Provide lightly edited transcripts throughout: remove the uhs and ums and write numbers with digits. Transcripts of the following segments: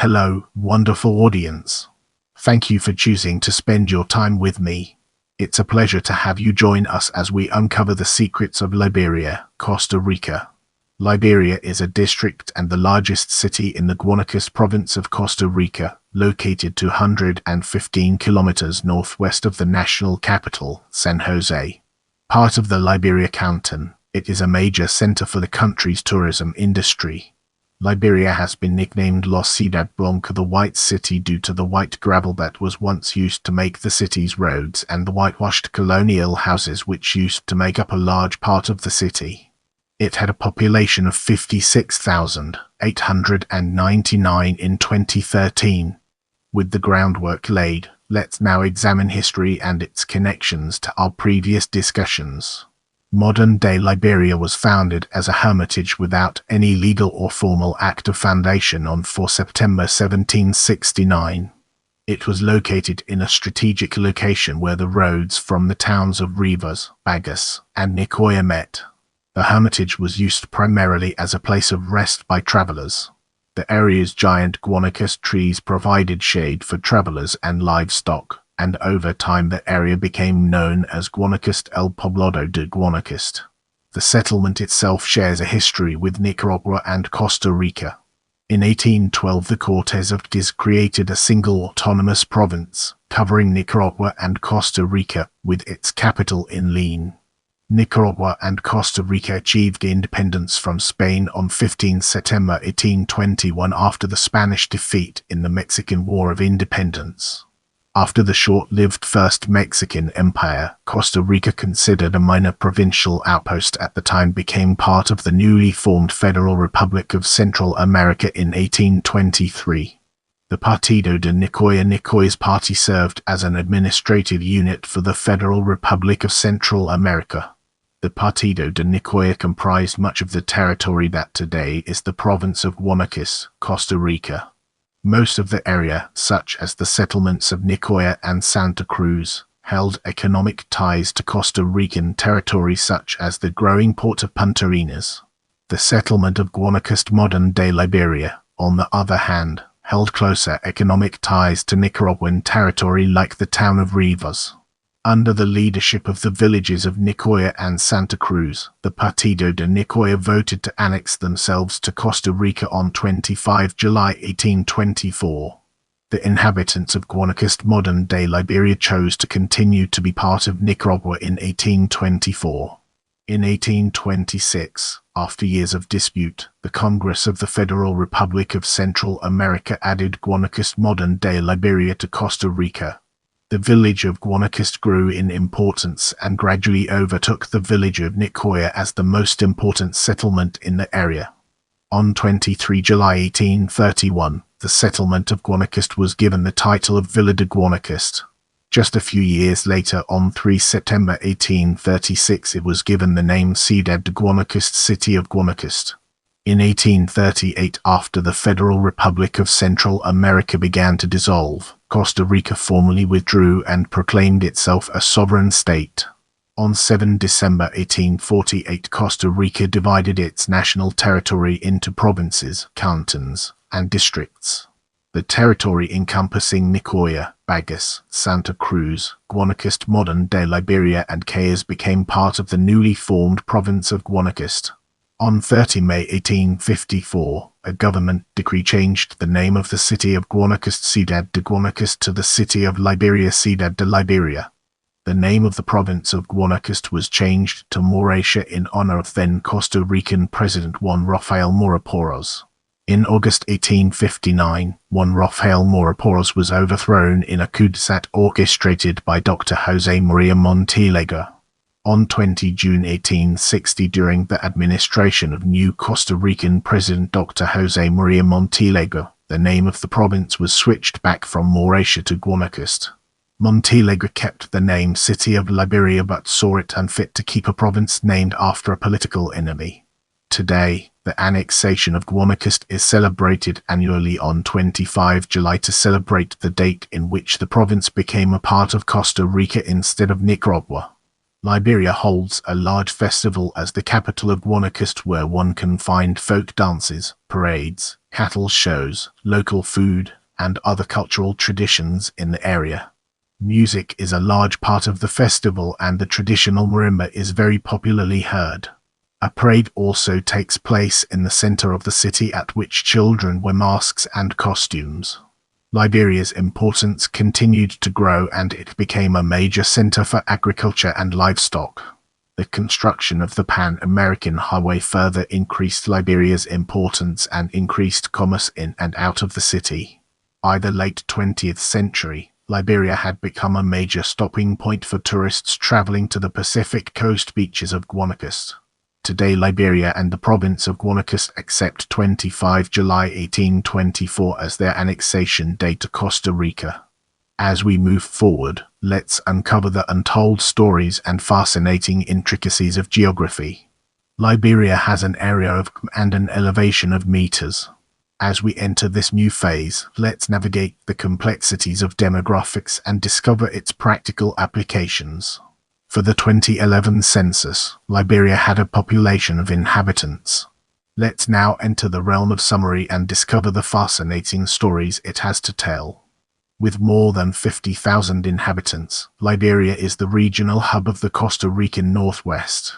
Hello, wonderful audience. Thank you for choosing to spend your time with me. It's a pleasure to have you join us as we uncover the secrets of Liberia, Costa Rica. Liberia is a district and the largest city in the Guanacaste province of Costa Rica, located 215 kilometers northwest of the national capital, San Jose. Part of the Liberia canton, it is a major center for the country's tourism industry. Liberia has been nicknamed La Ciudad Blanca, the White City, due to the white gravel that was once used to make the city's roads and the whitewashed colonial houses which used to make up a large part of the city. It had a population of 56,899 in 2013. With the groundwork laid, let's now examine history and its connections to our previous discussions. Modern-day Liberia was founded as a hermitage without any legal or formal act of foundation on 4 September 1769. It was located in a strategic location where the roads from the towns of Rivas, Bagas, and Nicoya met. The hermitage was used primarily as a place of rest by travelers. The area's giant Guanacaste trees provided shade for travelers and livestock, and over time the area became known as Guanacaste, El Poblado de Guanacaste. The settlement itself shares a history with Nicaragua and Costa Rica. In 1812, the Cortes created a single autonomous province, covering Nicaragua and Costa Rica, with its capital in Lima. Nicaragua and Costa Rica achieved independence from Spain on 15 September 1821 after the Spanish defeat in the Mexican War of Independence. After the short-lived First Mexican Empire, Costa Rica, considered a minor provincial outpost at the time, became part of the newly formed Federal Republic of Central America in 1823. The Partido de Nicoya's party served as an administrative unit for the Federal Republic of Central America. The Partido de Nicoya comprised much of the territory that today is the province of Guanacaste, Costa Rica. Most of the area, such as the settlements of Nicoya and Santa Cruz, held economic ties to Costa Rican territory, such as the growing port of Punta Arenas. The settlement of Guanacaste, modern-day Liberia, on the other hand, held closer economic ties to Nicaraguan territory, like the town of Rivas. Under the leadership of the villages of Nicoya and Santa Cruz, the Partido de Nicoya voted to annex themselves to Costa Rica on 25 July 1824. The inhabitants of Guanacaste, modern-day Liberia, chose to continue to be part of Nicaragua in 1824. In 1826, after years of dispute, the Congress of the Federal Republic of Central America added Guanacaste, modern-day Liberia, to Costa Rica. The village of Guanacaste grew in importance and gradually overtook the village of Nicoya as the most important settlement in the area. On 23 July 1831, the settlement of Guanacaste was given the title of Villa de Guanacaste. Just a few years later, on 3 September 1836, it was given the name Ciudad de Guanacaste, City of Guanacaste. In 1838, after the Federal Republic of Central America began to dissolve, Costa Rica formally withdrew and proclaimed itself a sovereign state. On 7 December 1848, Costa Rica divided its national territory into provinces, cantons, and districts. The territory encompassing Nicoya, Bagas, Santa Cruz, Guanacaste, modern-day Liberia, and Cayes became part of the newly formed province of Guanacaste. On 30 May 1854, a government decree changed the name of the city of Guanacaste, Ciudad de Guanacaste, to the city of Liberia, Ciudad de Liberia. The name of the province of Guanacaste was changed to Moreira in honor of then Costa Rican President Juan Rafael Mora Porras. In August 1859, Juan Rafael Mora Porras was overthrown in a coup d'etat orchestrated by Dr. José María Montealegre. On 20 June 1860, during the administration of new Costa Rican President Dr. José María Montealegre, the name of the province was switched back from Moreira to Guanacaste. Montealegre kept the name City of Liberia but saw it unfit to keep a province named after a political enemy. Today, the annexation of Guanacaste is celebrated annually on 25 July to celebrate the date in which the province became a part of Costa Rica instead of Nicaragua. Liberia holds a large festival as the capital of Guanacaste, where one can find folk dances, parades, cattle shows, local food, and other cultural traditions in the area. Music is a large part of the festival, and the traditional marimba is very popularly heard. A parade also takes place in the center of the city, at which children wear masks and costumes. Liberia's importance continued to grow, and it became a major center for agriculture and livestock. The construction of the Pan-American Highway further increased Liberia's importance and increased commerce in and out of the city. By the late 20th century, Liberia had become a major stopping point for tourists traveling to the Pacific coast beaches of Guanacaste. Today, Liberia and the province of Guanacaste accept 25 July 1824 as their annexation day to Costa Rica. As we move forward, let's uncover the untold stories and fascinating intricacies of geography. Liberia has an area of and an elevation of meters. As we enter this new phase, let's navigate the complexities of demographics and discover its practical applications. For the 2011 census, Liberia had a population of inhabitants. Let's now enter the realm of summary and discover the fascinating stories it has to tell. With more than 50,000 inhabitants, Liberia is the regional hub of the Costa Rican Northwest.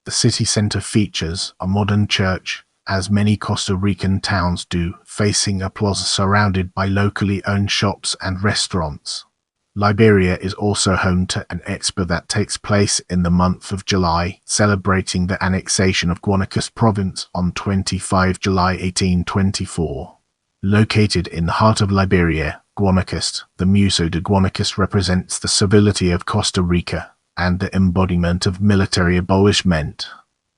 The city center features a modern church, as many Costa Rican towns do, facing a plaza surrounded by locally owned shops and restaurants. Liberia is also home to an expo that takes place in the month of July, celebrating the annexation of Guanacaste province on 25 July 1824. Located in the heart of Liberia, Guanacaste, the Museo de Guanacaste represents the civility of Costa Rica and the embodiment of military abolishment.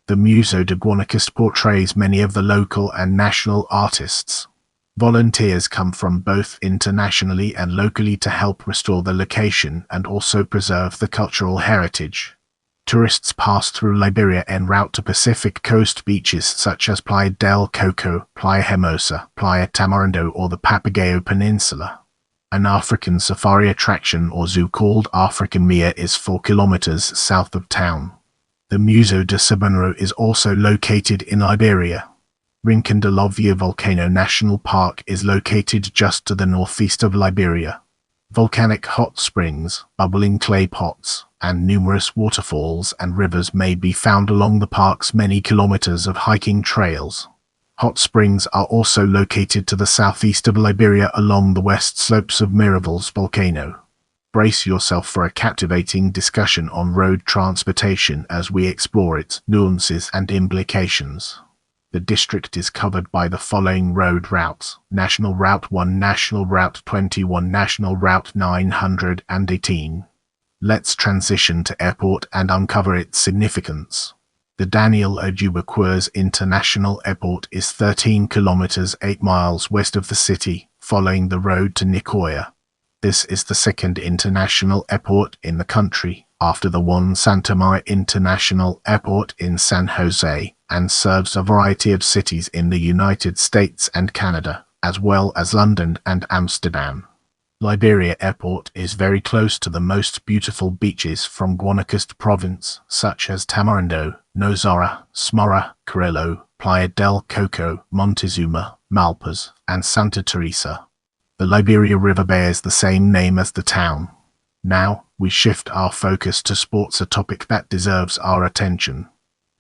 The Museo de Guanacaste portrays many of the local and national artists. Volunteers come from both internationally and locally to help restore the location and also preserve the cultural heritage. Tourists pass through Liberia en route to Pacific coast beaches such as Playa del Coco, Playa Hermosa, Playa Tamarindo, or the Papagayo Peninsula. An African safari attraction or zoo called African Mia is 4 kilometers south of town. The Museo de Sabonero is also located in Liberia. Rincon de la Villa Volcano National Park is located just to the northeast of Liberia. Volcanic hot springs, bubbling clay pots, and numerous waterfalls and rivers may be found along the park's many kilometers of hiking trails. Hot springs are also located to the southeast of Liberia along the west slopes of Miraval's volcano. Brace yourself for a captivating discussion on road transportation as we explore its nuances and implications. The district is covered by the following road routes: National Route 1, National Route 21, National Route 918. Let's transition to airport and uncover its significance. The Daniel Oduber Quers International Airport is 13 kilometers 8 miles west of the city, following the road to Nicoya. This is the second international airport in the country, after the Juan Santamaria International Airport in San Jose, and serves a variety of cities in the United States and Canada, as well as London and Amsterdam. Liberia Airport is very close to the most beautiful beaches from Guanacaste province, such as Tamarindo, Nozara, Smara, Carrillo, Playa del Coco, Montezuma, Malpas, and Santa Teresa. The Liberia River bears the same name as the town. Now, we shift our focus to sports, a topic that deserves our attention.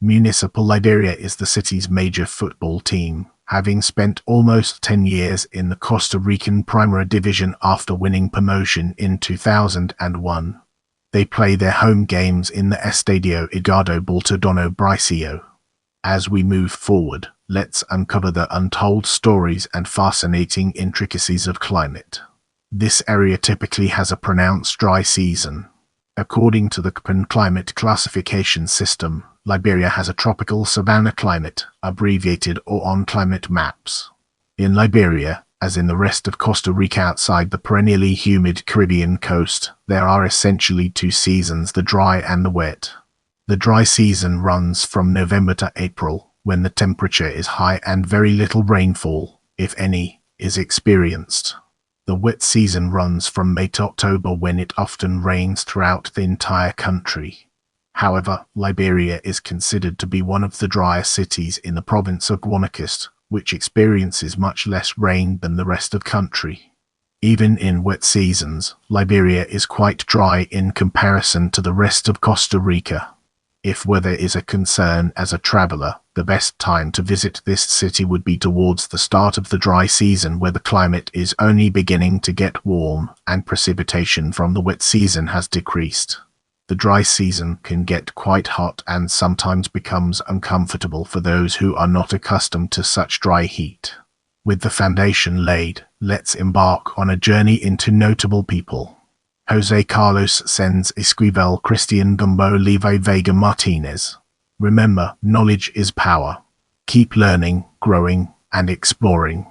Municipal Liberia is the city's major football team, having spent almost 10 years in the Costa Rican Primera Division after winning promotion in 2001. They play their home games in the Estadio Edgardo Baltadono Bricio. As we move forward, let's uncover the untold stories and fascinating intricacies of climate. This area typically has a pronounced dry season. According to the Köppen climate classification system, Liberia has a tropical savanna climate, abbreviated or on climate maps. In Liberia, as in the rest of Costa Rica outside the perennially humid Caribbean coast, there are essentially two seasons, the dry and the wet. The dry season runs from November to April, when the temperature is high and very little rainfall, if any, is experienced. The wet season runs from May to October, when it often rains throughout the entire country. However, Liberia is considered to be one of the driest cities in the province of Guanacaste, which experiences much less rain than the rest of the country. Even in wet seasons, Liberia is quite dry in comparison to the rest of Costa Rica. If weather is a concern as a traveler, the best time to visit this city would be towards the start of the dry season, where the climate is only beginning to get warm and precipitation from the wet season has decreased. The dry season can get quite hot and sometimes becomes uncomfortable for those who are not accustomed to such dry heat. With the foundation laid, let's embark on a journey into notable people. José Carlos Sens Esquivel Christian Gumbo Levi Vega Martinez. Remember, knowledge is power. Keep learning, growing, and exploring.